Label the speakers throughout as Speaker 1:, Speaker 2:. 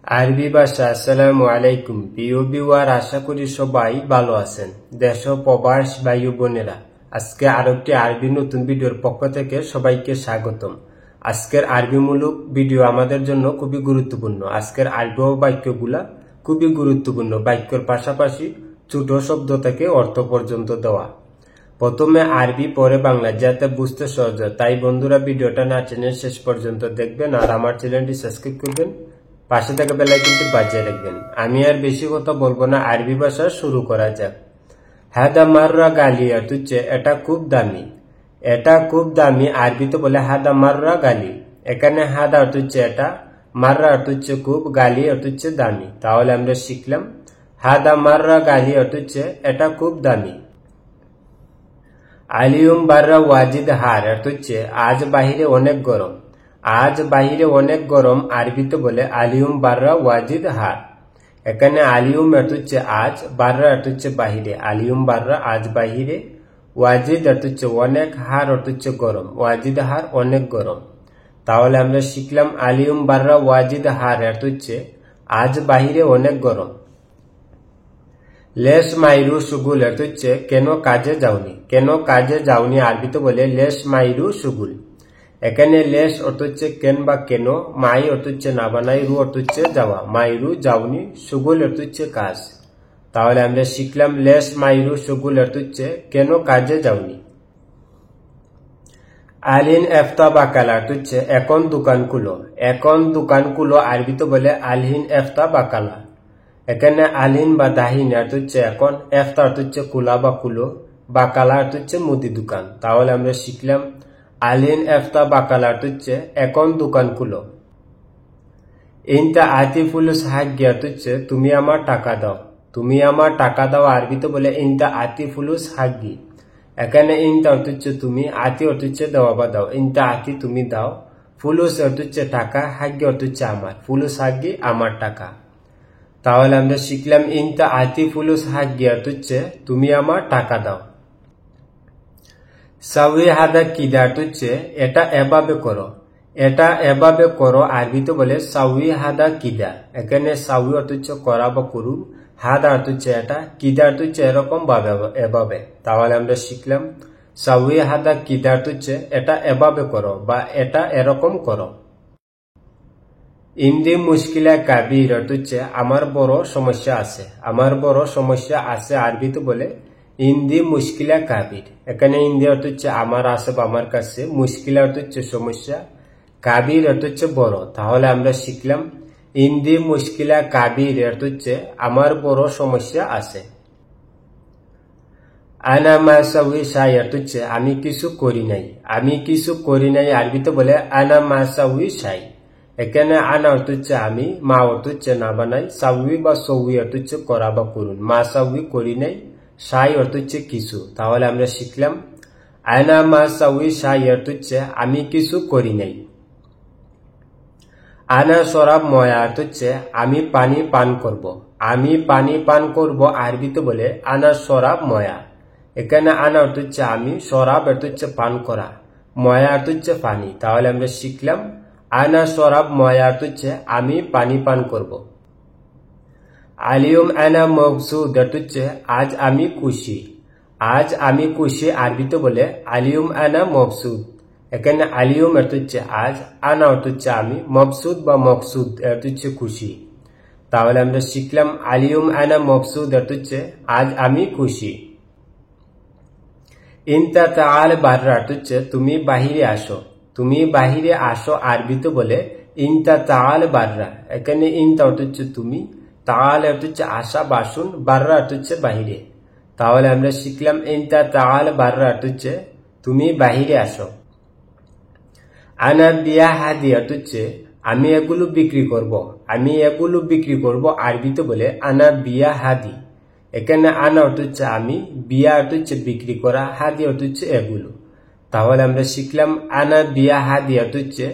Speaker 1: আরবি ভাষা। আসসালামু আলাইকুম প্রিয় ভিউয়ার, আশা করি সবাই ভালো আছেন। দেশ ও প্রবাস ভাই ও বোনেরা, আজকে আরেকটি আরবি নতুন ভিডিওর পক্ষ থেকে সবাইকে স্বাগতম। আজকের আরবিমূলক ভিডিও আমাদের জন্য খুবই গুরুত্বপূর্ণ। আজকের আরবি বাক্যগুলা খুবই গুরুত্বপূর্ণ। বাক্যের পাশাপাশি ছোট শব্দ থেকে অর্থ পর্যন্ত দেওয়া। প্রথমে আরবি পরে বাংলা, যাতে বুঝতে সহজ হয়। তাই বন্ধুরা, ভিডিওটা না টেনে শেষ পর্যন্ত দেখবেন আর আমার চ্যানেলটি সাবস্ক্রাইব করবেন, পাশে থাকা বেল আইকনটি বাজিয়ে রাখবেন। আমি আর বেশি কথা বলবো না, আরবি ভাষা শুরু করা যাক। হাদা মাররা গালি অর্থ হচ্ছে এটা খুব দামি। এটা খুব দামি আরবিতে বলে হাদা মাররা গালি। এখানে হাদা অর্থ হচ্ছে এটা, মাররা অর্থ হচ্ছে খুব, গালি অর্থ হচ্ছে দামি। তাহলে আমরা শিখলাম হাদা মাররা গালি অর্থ হচ্ছে এটা খুব দামি। আলিয়ুম বাররা ওয়াজিদ হার অর্থ হচ্ছে আজ বাহিরে অনেক গরম। আজ বাহিরে অনেক গরম আরবিতে বলে আলিয়ুম বাররা ওয়াজিদ হার। এখানে আলিয়ুম অর্থ হচ্ছে আজ, বাররা অর্থ হচ্ছে বাহিরে। আলিয়ুম বাররা আজ বাহিরে, ওয়াজিদ অর্থ হচ্ছে অনেক, হার অর্থ হচ্ছে গরম। ওয়াজিদ হার অনেক গরম। তাহলে আমরা শিখলাম আলিয়ুম বাররা ওয়াজিদ হার অর্থ হচ্ছে আজ বাহিরে অনেক গরম। লেশ মাইরু সুগুল অর্থ হচ্ছে কেন কাজে যাওনি। কেন কাজে যাওনি আরবিতে বলে লেশ মাইরু সুগুল। এখানে লেশ অর্থ হচ্ছে কেন বা কেন, মাই অর্থ হচ্ছে না বানাই, রু অর্থ হচ্ছে যাওয়া। মাইরু যাওনি, সুগুল অর্থ হচ্ছে কাজ। তাহলে আমরা শিখলাম লেশ মাইরু সুগুল অর্থ হচ্ছে কেন কাজে যাওনি। আলিন এফতা বাকালা অর্থ হচ্ছে এখন দোকান খুলো। এখন দোকান খুলো আরবিতে বলে আলহিন এফতা বাকালা। এখানে আলিন বা দাহিন অর্থ হচ্ছে এখন, এফতা অর্থ হচ্ছে খোলা বা খুলো, বাকালা অর্থ হচ্ছে মুদি দোকান। তাহলে আমরা শিখলাম আলিন এফতা বাকালা অর্থ হচ্ছে এখন দোকান খুলো। ইনতা আতিফুলুস হাগ্গি অর্থ হচ্ছে তুমি আমার টাকা দাও। তুমি আমার টাকা দাও আরবিতে বলে ইনতা আতিফুলুস হাগ্গি। এখানে ইনতা অর্থ হচ্ছে তুমি, আতি অর্থ হচ্ছে দেওয়া বা দাও। ইনতা আতি তুমি দাও, ফুলুস অর্থ হচ্ছে টাকা, হাগ্গি অর্থ হচ্ছে আমার। ফুলুস হাগ্গি আমার টাকা। তাহলে আমরা শিখলাম ইনতা আতিফুলুস হাগ্গি অর্থ হচ্ছে তুমি আমার টাকা দাও। সাউই হাদা কিদা অর্থ হচ্ছে এটা এভাবে করো। এটা এভাবে করো আরবিতে বলে সাউই হাদা কিদা। এখানে সাউই অর্থ হচ্ছে করা বা করু, হাদা অর্থ হচ্ছে এটা, কিদা অর্থ হচ্ছে এরকম ভাবে, এভাবে। তাহলে আমরা শিখলাম সাউই হাদা কিদা অর্থ হচ্ছে এটা এভাবে করো বা এটা এরকম করো। ইন্দি মুশকিলা কাবির অর্থ হচ্ছে আমার বড় সমস্যা আছে। আমার বড় সমস্যা আছে আরবিতে বলে ইন্দি মুশকিলা কাবির। এখানে ইন্দি অর্থ হচ্ছে আমার আছে বা আমার কাছে, মুশকিলা অর্থ হচ্ছে সমস্যা, কাবির অর্থ হচ্ছে বড়। তাহলে আমরা শিখলাম ইন্দি মুশকিলা কাবির অর্থ হচ্ছে আমার বড় সমস্যা আছে। আনা মাসাউই শাই অর্থ হচ্ছে আমি কিছু করি নাই। আমি কিছু করি নাই আরবিতে বলে আনা মাসাউই শাই। এখানে আনা অর্থ হচ্ছে আমি, মা অর্থ হচ্ছে না বানাই, সাউই বা সৌই অর্থ হচ্ছে করা বা করুন। মা সাউই করি নাই, শাই অর্থ হচ্ছে কিছু। তাহলে আমরা শিখলাম আনা মা সাউই শাই অর্থ হচ্ছে আমি কিছু করি নাই। আনা সরাব ময়া অর্থ হচ্ছে আমি পানি পান করব। আমি পানি পান করব আরবিতে বলে আনা সরাব ময়া। এখানে আনা অর্থ হচ্ছে আমি, সরাব অর্থ হচ্ছে পান করা, ময়া অর্থ হচ্ছে পানি। তাহলে আমরা শিখলাম আনা সরাব ময়া অর্থ হচ্ছে আমি পানি পান করব। আলিয়ুম আনা মকসুদ অর্থ হচ্ছে আজ আমি খুশি। আজ আমি খুশি আরবিতে বলে আলিয়ুম আনা মকসুদ। এখানে আলিয়ুম অর্থ হচ্ছে আজ, আনা অর্থ হচ্ছে আমি, মকসুদ বা মকসুদ অর্থ হচ্ছে খুশি। তাহলে আমরা শিখলাম আলিয়ুম আনা মকসুদ অর্থ হচ্ছে আজ আমি খুশি। ইনতা তাআল বাররা অর্থ হচ্ছে তুমি বাহিরে আসো। তুমি বাহিরে আসো আরবিতে বলে ইনতা তাআল বাররা। এখানে ইনতা অর্থ হচ্ছে তুমি, তাআল অর্থ হচ্ছে আসা বাসুন, বাররা অর্থ হচ্ছে বাহিরে। তাহলে আমরা শিখলাম ইনতা তাআল বাররা অর্থ হচ্ছে তুমি বাহিরে আসো। আনা বিয়া হাদি অর্থ হচ্ছে আমি এগুলো বিক্রি করব। আমি এগুলো বিক্রি করব আরবিতে বলে আনা বিয়া হাদি। এখানে আনা অর্থ হচ্ছে আমি, বিয়া অর্থ হচ্ছে বিক্রি করা, হাদি অর্থ হচ্ছে এগুলো। তাহলে আমরা শিখলাম আনা বিয়া হাদি অর্থ হচ্ছে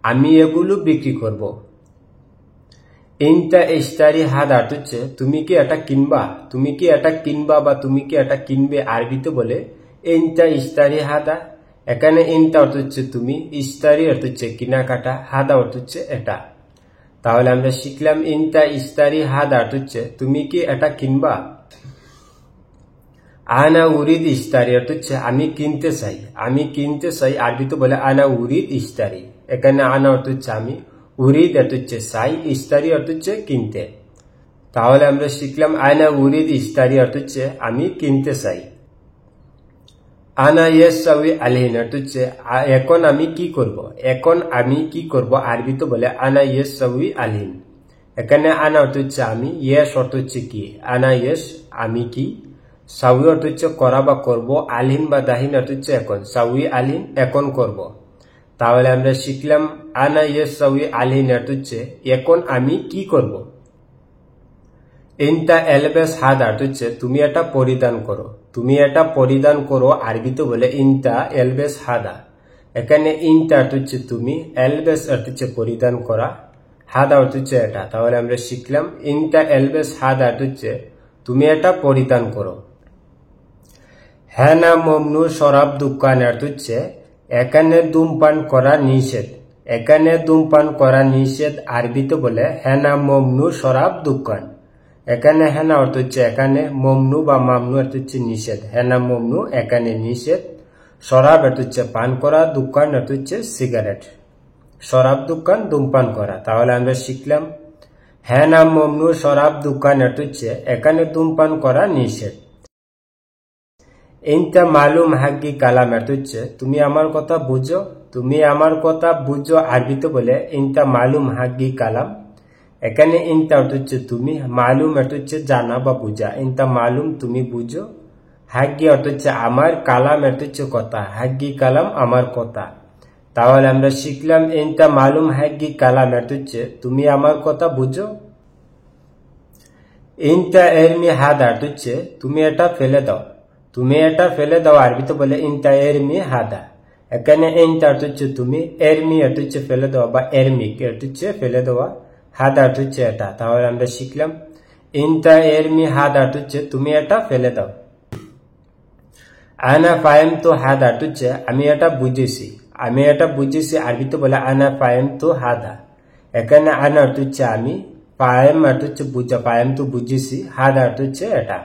Speaker 1: আমি এগুলো বিক্রি করব। ইনতা ইশতারি হাদা অর্থ হচ্ছে তুমি কি এটা কিনবা। তুমি কি এটা কিনবা বা তুমি কি এটা কিনবে আরবিতে বলে ইনতা ইশতারি হাদা। এখানে ইনতা অর্থ হচ্ছে তুমি, ইশতারি অর্থ হচ্ছে কেনাকাটা, হাদা অর্থ হচ্ছে এটা। তাহলে আমরা শিখলাম ইনতা ইস্তারি হাদা হচ্ছে তুমি কি এটা কিনবা। আনা উরিদ ইস্তারি হচ্ছে আমি কিনতে চাই, আমি কিনতে চাই আরবিতে বলে আনা উরিদ ইস্তারি। এখানে আনা হচ্ছে আমি, উরিদ হচ্ছে চাই, ইস্তারি হচ্ছে কিনতে। তাহলে আমরা শিখলাম আনা উরিদ ইস্তারি হচ্ছে আমি কিনতে চাই। আনা ইয়াসাউই আলাইহিন হচ্ছে এখন আমি কি করব, এখন আমি কি করব আরবিতে বলে আনা ইয়াসাউই আলাইহিন। এখানে আনা হচ্ছে আমি, ইয়েস অর্থ হচ্ছে কি, আনা ইয়েস আমি কি, সাউই অর্থ হচ্ছে করা বা করব, আলহিন বা দাহিন অর্থ হচ্ছে এখন, সাউই আলহিন এখন করব। তাহলে আমরা শিখলাম আনা ইয়াসাউই আলাইহিন হচ্ছে এখন আমি কি করব। ইনতা এলবেস হাদা হচ্ছে তুমি এটা পরিধান করো, তুমি এটা পরিধান করো আরবিতে বলে ইনতা এলবেস হাদা। এখানে ইনতা হচ্ছে তুমি, এলবেস হচ্ছে পরিধান করা, হাদা হচ্ছে এটা। তাহলে আমরা শিখলাম ইনতা এলবেস হাদা হচ্ছে তুমি এটা পরিধান করো। হেনা মমনু শরাব দোকান হচ্ছে এখানে ধূমপান করা নিষেধ, এখানে ধূমপান করা নিষেধ আরবিতে বলে হেনা মমনু শরাব দোকান। এখানে হেনা অর্থ হচ্ছে এখানে, মমনু বা মামনু অর্থ হচ্ছে নিষেধ, হেনা মমনু এখানে নিষেধ, শরাব অর্থ হচ্ছে পান করা, দোকান অর্থ হচ্ছে সিগারেট, শরাব দোকান ধূমপান করা। তাহলে আমরা শিখলাম হেনা মমনু শরাব দোকান অর্থ হচ্ছে এখানে ধূমপান করা নিষেধ। ইনতা মালুম হাক্কি কালাম অর্থ হচ্ছে তুমি আমার কথা বুঝো, তুমি আমার কথা বুঝো আরবিতে বলে ইনতা মালুম হাক্কি কালাম। এখানে ইনতা অর্থ হচ্ছে তুমি, মালুম অর্থ হচ্ছে জানা বা বুঝা, ইনতা মালুম তুমি বুঝো, হাক্কি অর্থ হচ্ছে আমার, কালাম অর্থ হচ্ছে কথা, হাক্কি কালাম আমার কথা। তাহলে আমরা শিখলাম ইনতা মালুম হাক্কি কালাম অর্থ হচ্ছে তুমি আমার কথা বুঝো। ইনতা এরমি হাদা অর্থ হচ্ছে তুমি এটা ফেলে দাও, তুমি এটা ফেলে দাও আরবিতে বলে ইনতা এরমি হাদা। এখানে ইনতা অর্থ হচ্ছে তুমি, এরমি অর্থ হচ্ছে ফেলে দেওয়া বা এরমিক অর্থ হচ্ছে ফেলে দেওয়া, হাদা অর্থ হচ্ছে এটা। তাহলে আমরা শিখলাম ইনতা এরমি হাদা অর্থ হচ্ছে তুমি এটা ফেলে দাও। আনা ফাহিমতু হাদা অর্থ হচ্ছে আমি এটা বুঝেছি, আমি এটা বুঝেছি আরবিতে বলে আনা ফাহিমতু হাদা। এখানে আনা অর্থ হচ্ছে আমি, ফাহিম অর্থ হচ্ছে বুঝা, ফাহিমতু বুঝেছি, হাদা অর্থ হচ্ছে এটা।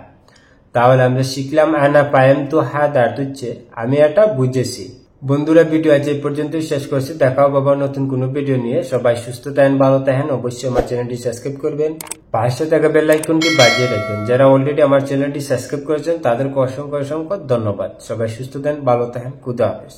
Speaker 1: তাহলে আমরা শিখলাম আনা ফাহিমতু হাদা অর্থ হচ্ছে আমি এটা বুঝেছি। বন্ধুরা ভিডিও আজ এই পর্যন্তই শেষ করছি, দেখাও বাবা নতুন কোনো ভিডিও নিয়ে। সবাই সুস্থ থাকেন, ভালো থাকেন, অবশ্যই আমার চ্যানেলটি সাবস্ক্রাইব করবেন, পাশে থাকা বেল আইকনটি বাজিয়ে রাখবেন। যারা অলরেডি আমার চ্যানেলটি সাবস্ক্রাইব করেছেন তাদেরকে অসংখ্য অসংখ্য ধন্যবাদ। সবাই সুস্থ থাকেন, ভালো থাকেন, খুদা হাফেজ।